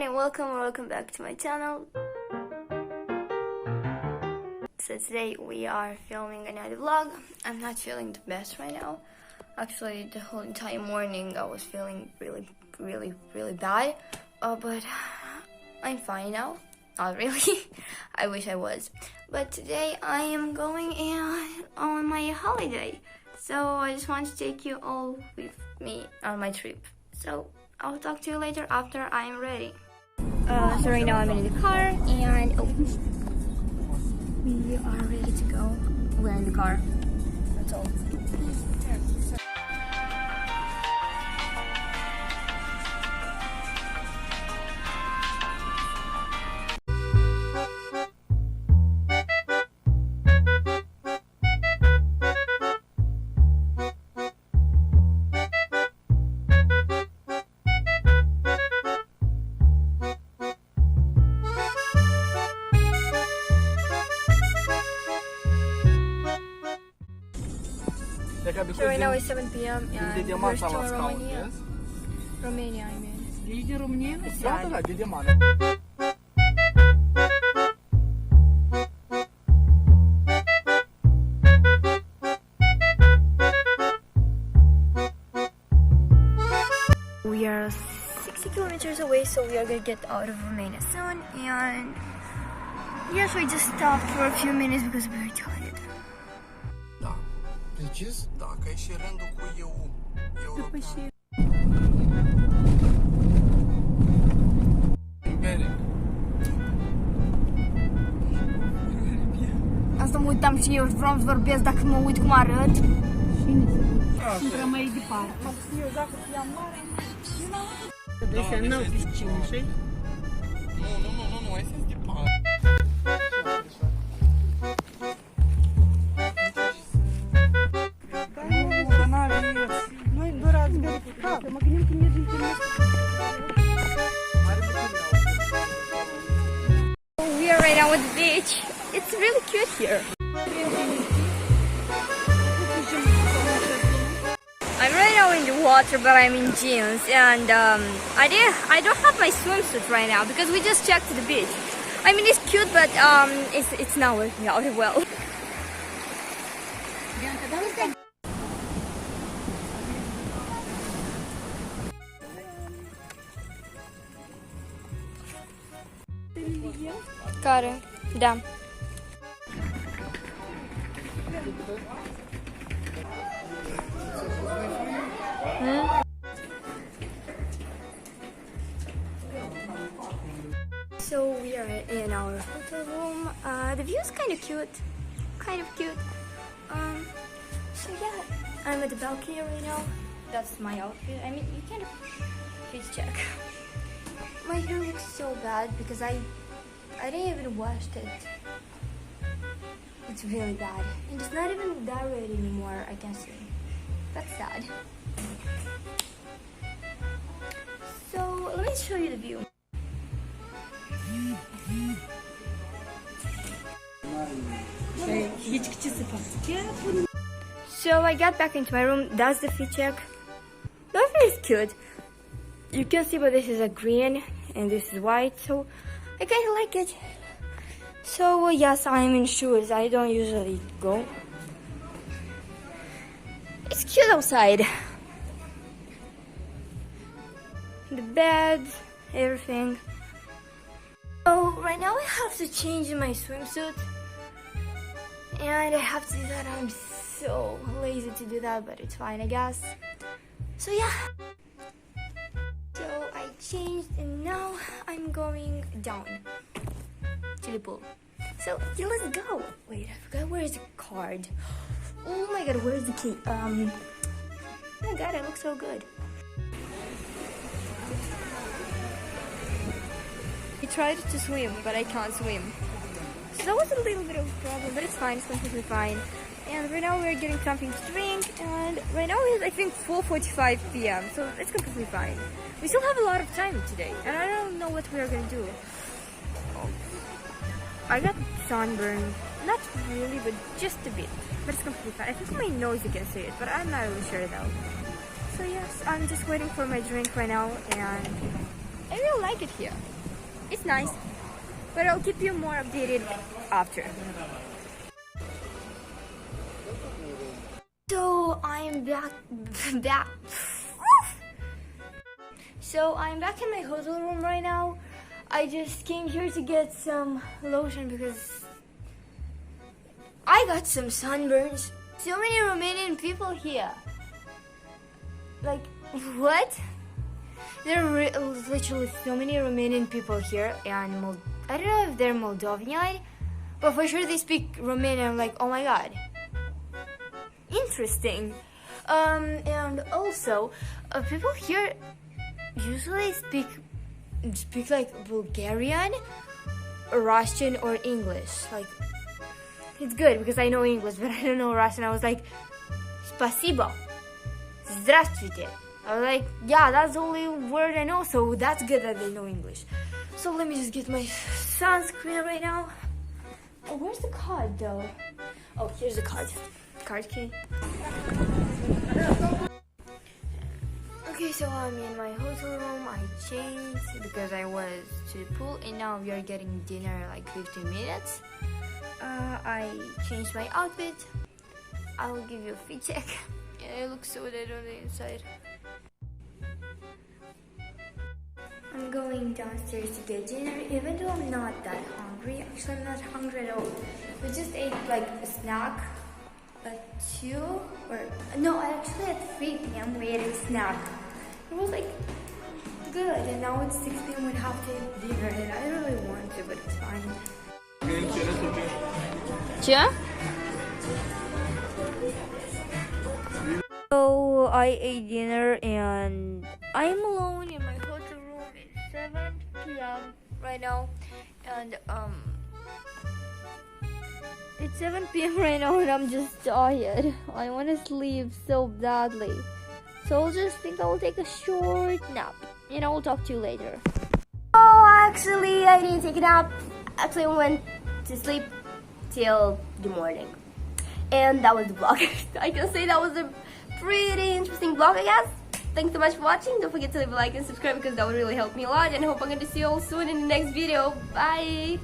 And welcome back to my channel. So today we are filming another vlog. I'm not feeling the best right now. Actually, the whole entire morning I was feeling really bad. But I'm fine now. Not really. I wish I was. But today I am going on my holiday. So I just want to take you all with me on my trip. So I'll talk to you later after I'm ready. So right now I'm in the car and we are ready to go. We're in the car. That's all. So right now it's 7 p.m. and we're still in Romania. Romania, I mean. Ești din România? Da, de mare. We are 60 kilometers away, so we are gonna get out of Romania soon. And yes, we just stopped for a few minutes because we were tired. Da. Precis? Da, că e și rândul cu EU. European. Asta mă uitam și eu, vreau să vorbesc dacă mă uit cum arăt. Intră mai departe. Trebuie să nu piscine, știi? Nu, hai să-ți departe. Noi doar zberi cu cap. Mă gândim că mergem pe We are right now at the beach. It's really cute here. I'm right now in the water, but I'm in jeans, and I don't have my swimsuit right now because we just checked the beach. I mean, it's cute, but it's not working out well. Care? Da. So we are in our hotel room. The view is kind of cute. So yeah, I'm at the balcony right now. That's my outfit. I mean, you can please check. My hair looks so bad because I didn't even wash it. It's really bad. And it's not even that red anymore, I can see. That's sad. So let me show you the view. So I got back into my room. That's the fit check. The outfit is cute. You can see, but this is a green and this is white, so I kind of like it. So yes, I'm in shoes. I don't usually go. It's cute outside. The bed, everything. So right now I have to change my swimsuit. And I have to do that. I'm so lazy to do that, but it's fine, I guess. So yeah. So I changed and now I'm going down to the pool. So yeah, let's go. Wait, I forgot where is the card. Oh my god, where's the key? Oh my god, I look so good. I tried to swim, but I can't swim. So that was a little bit of a problem, but it's fine, it's completely fine. And right now we're getting something to drink, and right now it's I think 4:45 p.m. so it's completely fine. We still have a lot of time today, and I don't know what we are gonna do. I got sunburned, not really, but just a bit. But it's completely fine. I think my nose you can see it, but I'm not really sure though. So yes, I'm just waiting for my drink right now, and I really like it here. It's nice, but I'll keep you more updated after. So I'm back. So I'm back in my hotel room right now. I just came here to get some lotion because I got some sunburns. So many Romanian people here. Like, what? There are literally so many Romanian people here, and I don't know if they're Moldovan, but for sure they speak Romanian. I'm like, oh my god, interesting. And also, people here usually speak like Bulgarian, Russian, or English. Like, it's good because I know English, but I don't know Russian. I was like, спасибо, здравствуйте. I was like, yeah, that's the only word I know, so that's good that they know English. So let me just get my sunscreen right now. Oh, where's the card though? Oh, here's the card. Card key. Okay, so I'm in my hotel room. I changed because I was to the pool, and now we are getting dinner like 15 minutes. I changed my outfit. I will give you a fit check. Yeah, it looks so dead on the inside. I'm going downstairs to get dinner, even though I'm not that hungry. Actually, I'm not hungry at all. We just ate like a snack at 2 or no, actually at 3 p.m. we ate a snack. It was like good, and now it's 6 p.m. we have to eat dinner, and I don't really want to, but it's fine. Yeah? So I ate dinner and I'm alone in my hotel room. It's 7 p.m. right now, and it's 7 p.m. right now, and I'm just tired. I want to sleep so badly, so I'll just think I will take a short nap, and I will talk to you later. Oh, actually, I didn't take a nap. Actually, I went to sleep till the morning, and that was the vlog. I can say that was a pretty interesting vlog, I guess. Thanks so much for watching. Don't forget to leave a like and subscribe because that would really help me a lot, and I hope I'm going to see you all soon in the next video. Bye!